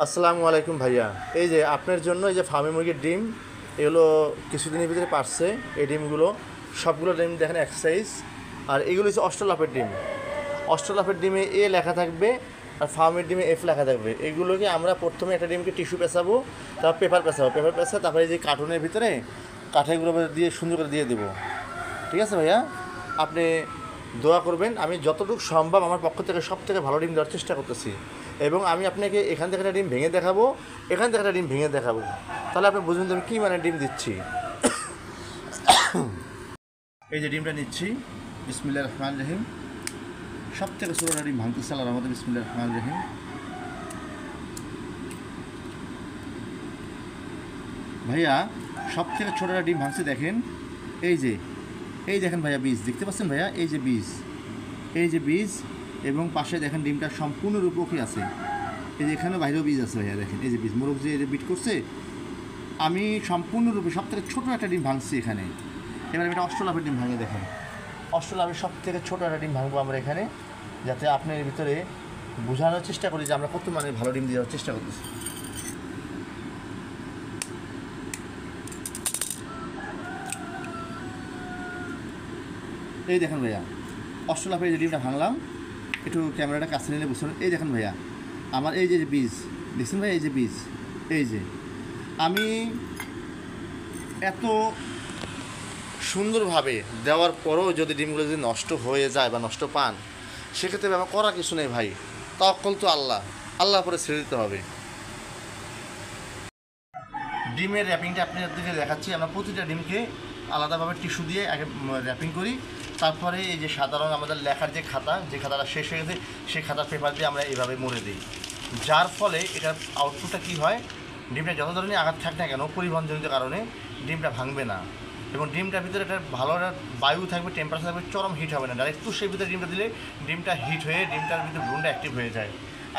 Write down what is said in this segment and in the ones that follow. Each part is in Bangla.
আসসালামু আলাইকুম ভাইয়া। এই যে আপনার জন্য এই যে ফার্মি মুরগির ডিম, এগুলো কিছুদিনের ভিতরে পারছে। এই ডিমগুলো সবগুলো ডিম দেখেন এক সাইজ। আর এগুলো হচ্ছে অস্ট্রেলাপের ডিম। অস্ট্রেলাপের ডিমে এ লেখা থাকবে আর ফার্মের ডিমে এফ লেখা থাকবে। এগুলোকে আমরা প্রথমে একটা ডিমকে টিস্যু পেঁচাবো, তারপর পেপার পেঁচাবো, পেপার পেঁচা তারপরে এই যে কার্টুনের ভিতরে কাঠেগুলো দিয়ে সুন্দর করে দিয়ে দেবো। ঠিক আছে ভাইয়া, আপনি দোয়া করবেন। আমি যতটুকু সম্ভব আমার পক্ষ থেকে সব থেকে ভালো ডিম দেওয়ার চেষ্টা করতেছি, এবং আমি আপনাকে এখান থেকে একটা ডিম ভেঙে দেখাবো, এখান থেকে একটা ডিম ভেঙে দেখাবো, তাহলে আপনি বুঝবেন যে আমি কী মানে ডিম দিচ্ছি। এই যে ডিমটা নিচ্ছি, বিসমিল্লাহির রহমানির রহিম। সব থেকে ছোটোটা ডিম ভাঙতেছে আল্লাহর রহমতে, বিসমিল্লাহির রহমানির রহিম। ভাইয়া সব থেকে ছোটোটা ডিম ভাঙছে দেখেন। এই দেখেন ভাইয়া বীজ দেখতে পাচ্ছেন ভাইয়া, এই যে বীজ, এই যে বীজ, এবং পাশে দেখেন ডিমটা সম্পূর্ণরূপে ওকে আছে। এই যে এখানে বাইরেও বীজ আছে ভাইয়া, দেখেন এই যে বীজ, মোরগ যে এই যে বিট করছে। আমি সম্পূর্ণরূপে সব থেকে ছোটো একটা ডিম ভাঙছি এখানে। এবার আমি এটা অস্ট্রেলাপের ডিম ভাঙে দেখেন। অস্ট্রেলাপের সব থেকে ছোটো একটা ডিম ভাঙবো আমরা এখানে, যাতে আপনার ভিতরে বোঝানোর চেষ্টা করি যে আমরা কত মানে ভালো ডিম দেওয়ার চেষ্টা করতেছি। এই দেখেন ভাইয়া, অস্ট্রেলাপের এই যে ডিমটা ভাঙলাম, একটু ক্যামেরাটা কাছে নিলে বুঝতে পারেন। এই দেখেন ভাইয়া আমার এই যে বীজ দেখছেন ভাইয়া, এই যে বীজ, এই যে আমি এত সুন্দরভাবে দেওয়ার পরেও যদি ডিমগুলো যদি নষ্ট হয়ে যায় বা নষ্ট পান, সেক্ষেত্রে আমার করার কিছু নেই ভাই। তাওয়াক্কুল তো আল্লাহ পরে ছেড়ে দিতে হবে। ডিমের র্যাপিংটা আপনাদেরকে দেখাচ্ছি। আমরা প্রতিটা ডিমকে আলাদাভাবে টিস্যু দিয়ে আগে র্যাপিং করি, তারপরে এই যে সাধারণ আমাদের লেখার যে খাতাটা শেষ হয়ে গেছে, সেই খাতার পেপার দিয়ে আমরা এইভাবে মুড়ে দিই। যার ফলে এটার আউটপুটটা কী হয়, ডিমটা যত ধরনের আঘাত থাক না কেন পরিবহনজনিত কারণে ডিমটা ভাঙবে না, এবং ডিমটার ভিতরে একটা ভালো একটা বায়ু থাকবে, টেম্পারেচার থাকবে, চরম হিট হবে না। ডাইরেক্ট তুষের ভিতরে ডিমটা দিলে ডিমটা হিট হয়ে ডিমটার ভিতরে ভ্রূণটা অ্যাক্টিভ হয়ে যায়।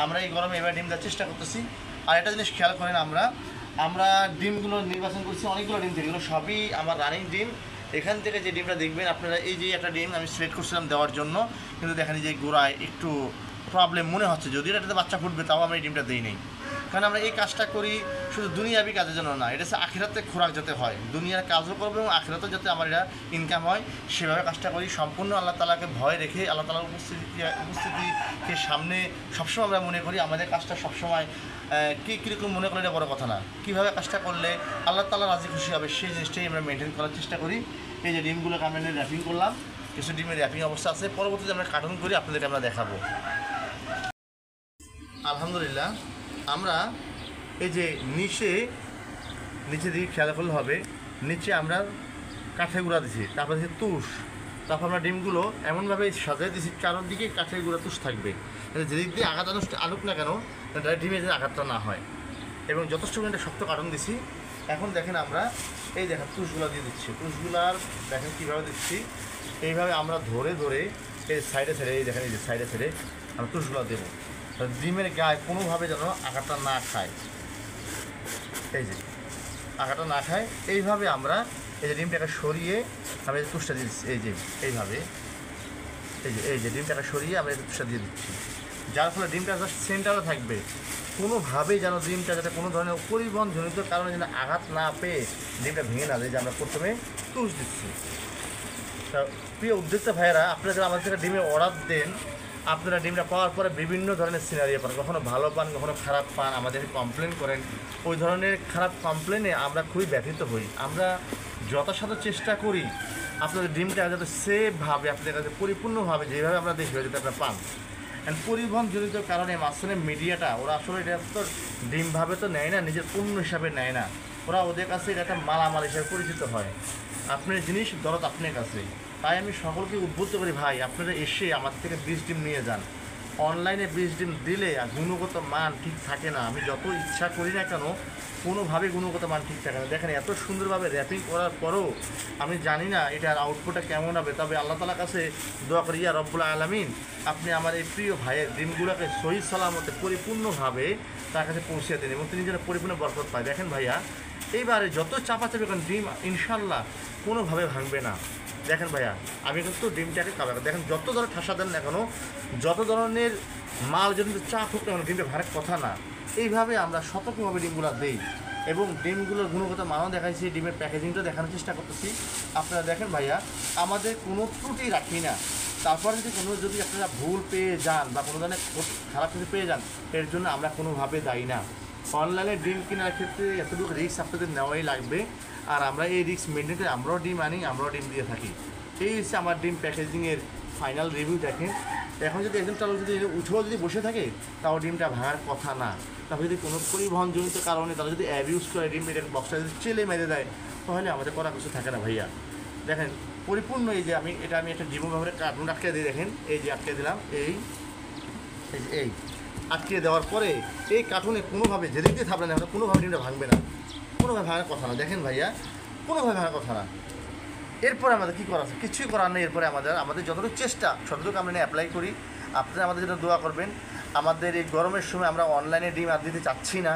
আমরা এই গরমে এবার ডিম দেওয়ার চেষ্টা করতেছি। আর একটা জিনিস খেয়াল করেন, আমরা ডিমগুলো নির্বাচন করছি অনেকগুলো ডিম থেকে, এগুলো সবই আমার রানিং ডিম। এখান থেকে যে ডিমটা দেখবেন আপনারা, এই যে একটা ডিম আমি সিলেক্ট করছিলাম দেওয়ার জন্য, কিন্তু দেখেন যে গোড়ায় একটু প্রবলেম মনে হচ্ছে। যদি এটাতে বাচ্চা ফুটবে তাও আমরা এই ডিমটা দিই নেই, কারণ আমরা এই কাজটা করি শুধু দুনিয়াবি কাজের জন্য না, এটা হচ্ছে আখিরাতে খোরাক যাতে হয়, দুনিয়ার কাজও করবো এবং আখিরাতেও যাতে আমার এটা ইনকাম হয়, সেভাবে কাজটা করি। সম্পূর্ণ আল্লাহ তাআলাকে ভয় রেখে, আল্লাহ তাআলার উপস্থিতিকে সামনে সবসময় আমরা মনে করি আমাদের কাজটা সবসময় কীরকম মনে করলে এটা বড় কথা না, কীভাবে কাজটা করলে আল্লাহ তাআলা রাজি খুশি হবে সেই জিনিসটাই আমরা মেনটেন করার চেষ্টা করি। এই যে ডিমগুলোকে আমরা র্যাপিং করলাম, কিছু ডিমের র্যাপিং অবস্থা আছে, পরবর্তীতে আমরা কার্টুন করি আপনাদেরকে আমরা দেখাবো। আলহামদুলিল্লাহ, আমরা এই যে নিচে দিকে খেয়াল করলে হবে, নিচে আমরা কাঠের গুঁড়া দিছি, তারপর দিচ্ছি তুষ, তারপর আমরা ডিমগুলো এমনভাবে সাজিয়ে দিচ্ছি চারদিকে কাঠের গুঁড়া তুষ থাকবে, যেদিক দিয়ে আঘাত আনুক না কেন ডিমে যে আঘাতটা না হয়, এবং যথেষ্ট একটা শক্ত কার্টুন দিছি। এখন দেখেন আমরা এই দেখেন তুষগুলো দিয়ে দিচ্ছি, তুষগুলার দেখেন কীভাবে দিচ্ছি, এইভাবে আমরা ধরে এই সাইডে এই দেখেন এই যে সাইডে আমরা তুষগুলো দেবো, ডিমের গায়ে কোনোভাবে যেন আঘাতটা না খায়, এই যে আঘাতটা না খায়। এইভাবে আমরা এই যে ডিমটাকে সরিয়ে আমি এই তুষটা দিয়ে দিচ্ছি, এই যে এইভাবে এই যে ডিমটাকে সরিয়ে আমরা এই তুষটা দিয়ে দিচ্ছি, যার ফলে ডিমটা জাস্ট সেন্টারে থাকবে। কোনোভাবেই যেন ডিমটা যাতে কোনো ধরনের পরিবহনজনিত কারণে যেন আঘাত না পেয়ে ডিমটা ভেঙে না যায়, যে আমরা প্রথমে তুষ দিচ্ছি। তা প্রিয় উদ্যোক্তা ভাইয়েরা, আপনারা যারা আমাদের থেকে ডিমের অর্ডার দেন, আপনারা ডিমটা পাওয়ার পরে বিভিন্ন ধরনের সিনারিও পান, কখনো ভালো পান, কখনো খারাপ পান, আমাদের কমপ্লেন করেন। ওই ধরনের খারাপ কমপ্লেনে আমরা খুবই ব্যথিত হই। আমরা যথাসাধ্য চেষ্টা করি আপনাদের ডিমটা যাতে সেফভাবে আপনাদের কাছে পরিপূর্ণভাবে যেভাবে আমরা দেখি যাতে আপনারা পান। অ্যান্ড পরিবহনজনিত কারণে মাঝখানে মিডিয়াটা ওরা আসলে এটা তো ডিমভাবে তো নেয় না, নিজের পণ্য হিসাবে নেয় না, ওরা ওদের কাছে এটা একটা মালামাল হিসাবে পরিচিত হয়। আপনার জিনিস দরদ আপনার কাছে। তাই আমি সকলকে উদ্বুদ্ধ করি, ভাই আপনারা এসে আমার থেকে বীজ ডিম নিয়ে যান। অনলাইনে বীজ ডিম দিলে গুণগত মান ঠিক থাকে না, আমি যত ইচ্ছা করি না কেন কোনোভাবে গুণগত মান ঠিক থাকে না। দেখেন এত সুন্দরভাবে র্যাপিং করার পরেও আমি জানি না এটার আউটপুটটা কেমন হবে, তবে আল্লাহ তাআলার কাছে দোয়া করি, ইয়া রব্বুল আলামিন, আপনি আমার এই প্রিয় ভাইয়ের ডিমগুলোকে সহি সালামতে পরিপূর্ণভাবে তার কাছে পৌঁছে দিন এবং তিনি যেন পরিপূর্ণ বরকত পায়। দেখেন ভাইয়া, এইবারে যত চাপাচাপি করেন ডিম ইনশাল্লাহ কোনোভাবে ভাঙবে না। দেখেন ভাইয়া, আমি কিন্তু ডিমটাকে কাভার দেখেন, যত ধরনের ঠাসা দেন না কেন, যত ধরনের মাল যদি চাপ হোক না কেন, ডিমটা ভাড়ার কথা না। এইভাবে আমরা সতর্কভাবে ডিমগুলো দেই এবং ডিমগুলোর গুণগত মানও দেখাইছি, ডিমের প্যাকেজিংটা দেখানোর চেষ্টা করতেছি। আপনারা দেখেন ভাইয়া, আমাদের কোনো ত্রুটি রাখি না। তারপর যদি আপনারা ভুল পেয়ে যান বা কোনো ধরনের খারাপ কিছু পেয়ে যান, এর জন্য আমরা কোনোভাবে দায়ী না। অনলাইনে ডিম কেনার ক্ষেত্রে এতটুকু রিস্ক আপনাদের নেওয়াই লাগবে, আর আমরা এই রিস্ক মেনটেন করে আমরাও ডিম আনি, আমরাও ডিম দিয়ে থাকি। এই হচ্ছে আমার ডিম প্যাকেজিংয়ের ফাইনাল রিভিউ। দেখেন, এখন যদি একজন চালক যদি উঠেও যদি বসে থাকে, তাও ডিমটা ভাঙার কথা না। তারপর যদি কোনো পরিবহনজনিত কারণে তারা যদি অ্যাবিউজ করে ডিম এটাকে বক্সটা যদি চেলে মেরে দেয়, তাহলে আমাদের করা কিছু থাকে না ভাইয়া। দেখেন পরিপূর্ণ এই যে আমি একটা ডিমো ব্যবহারে কার্টুন আটকে দিয়ে, দেখেন এই যে আটকে দিলাম, এই আটকে দেওয়ার পরে এই কার্টুনে কোনোভাবে যেদিক দিয়ে থাকবে না, কোনোভাবে ডিমটা ভাঙবে না, কোনোভাবে ভাঙার কথা না। দেখেন ভাইয়া, কোনোভাবে ভাঙার কথা না। এরপরে আমাদের কী করা আছে? কিছুই করার নেই। এরপরে আমাদের যতটুকু চেষ্টা ততটুকু আমরা অ্যাপ্লাই করি। আপনারা আমাদের যেটা দোয়া করবেন। আমাদের এই গরমের সময় আমরা অনলাইনে ডিম আর দিতে চাচ্ছি না।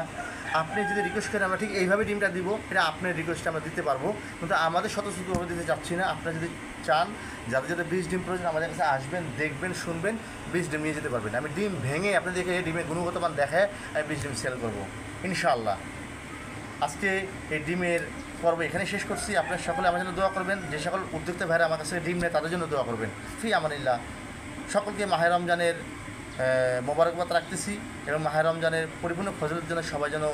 আপনি যদি রিকোয়েস্ট করেন আমরা ঠিক এইভাবে ডিমটা দিব, এটা আপনার রিকোয়েস্টে আমরা দিতে পারবো, কিন্তু আমাদের স্বতঃস্ফূর্তভাবে দিতে চাচ্ছি না। আপনারা যদি চান, যাদের 20 ডিম প্রয়োজন আমাদের কাছে আসবেন, দেখবেন, শুনবেন, 20 ডিম নিয়ে যেতে পারবেন। আমি ডিম ভেঙে আপনাদেরকে ডিমের গুণগত মান দেখায় আমি 20 ডিম সেল করবো ইনশাআল্লাহ। আজকে এই ডিমের পর্ব এখানে শেষ করছি। আপনারা সকলে আমার জন্য দোয়া করবেন। যে সকল উদ্যোক্তা ভাইরা আমার কাছে ডিম নেয় তাদের জন্য দোয়া করবেন। ফি আমানিল্লাহ। সকলকে মাহে রমজানের মোবারকবাদ রাখতেছি এবং মাহে রমজানের পরিপূর্ণ ফজলের জন্য সবাই যেন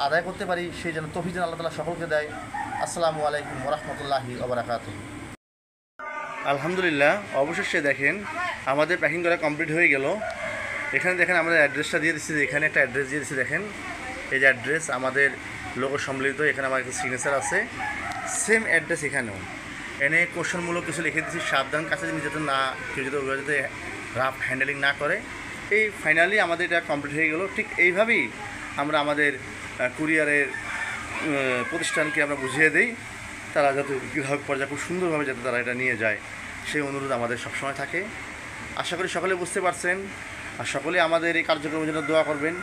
আদায় করতে পারি, সেই জন্য তৌফিক যেন আল্লাহ তাআলা সকলকে দেয়। আসসালামু আলাইকুম ওয়া রাহমাতুল্লাহি ওয়া বারাকাতুহু। আলহামদুলিল্লাহ, অবশেষে দেখেন আমাদের প্যাকিং করা কমপ্লিট হয়ে গেল। এখানে দেখেন আমরা অ্যাড্রেসটা দিয়ে দিচ্ছি, এখানে একটা অ্যাড্রেস দিয়ে দিচ্ছি। দেখেন এই যে অ্যাড্রেস আমাদের লোগো সম্মিলিত, এখানে আমার একটা সিগনেচার আছে, সেম অ্যাড্রেস এখানেও। এনে কোশ্চেনমূলক কিছু লিখে দিচ্ছি, সাবধান কাছে যাতে না কেউ যাতে রাফ হ্যান্ডেলিং না করে। এই ফাইনালি আমাদের এটা কমপ্লিট হয়ে গেল। ঠিক এইভাবেই আমরা আমাদের কুরিয়ারের প্রতিষ্ঠানকে আমরা বুঝিয়ে দিই, তারা যাতে গ্রাহক পর্যায়ে খুব সুন্দরভাবে যাতে তারা এটা নিয়ে যায়, সেই অনুরোধ আমাদের সবসময় থাকে। আশা করি সকলে বুঝতে পারছেন, আর সকলে আমাদের এই কার্যক্রমের জন্য দোয়া করবেন।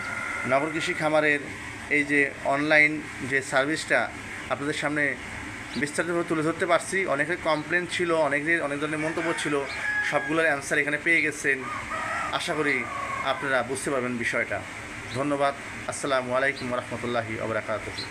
নগর কৃষি খামারের এই যে অনলাইন যে সার্ভিসটা আপনাদের সামনে বিস্তারিতভাবে তুলে ধরতে পারছি। অনেকের কমপ্লেন ছিল, অনেক ধরনের মন্তব্য ছিল, সবগুলোর অ্যান্সার এখানে পেয়ে গেছেন। আশা করি আপনারা বুঝতে পারবেন বিষয়টা। ধন্যবাদ। আসসালামু আলাইকুম ওয়া রাহমাতুল্লাহি ওয়া বারাকাতুহু।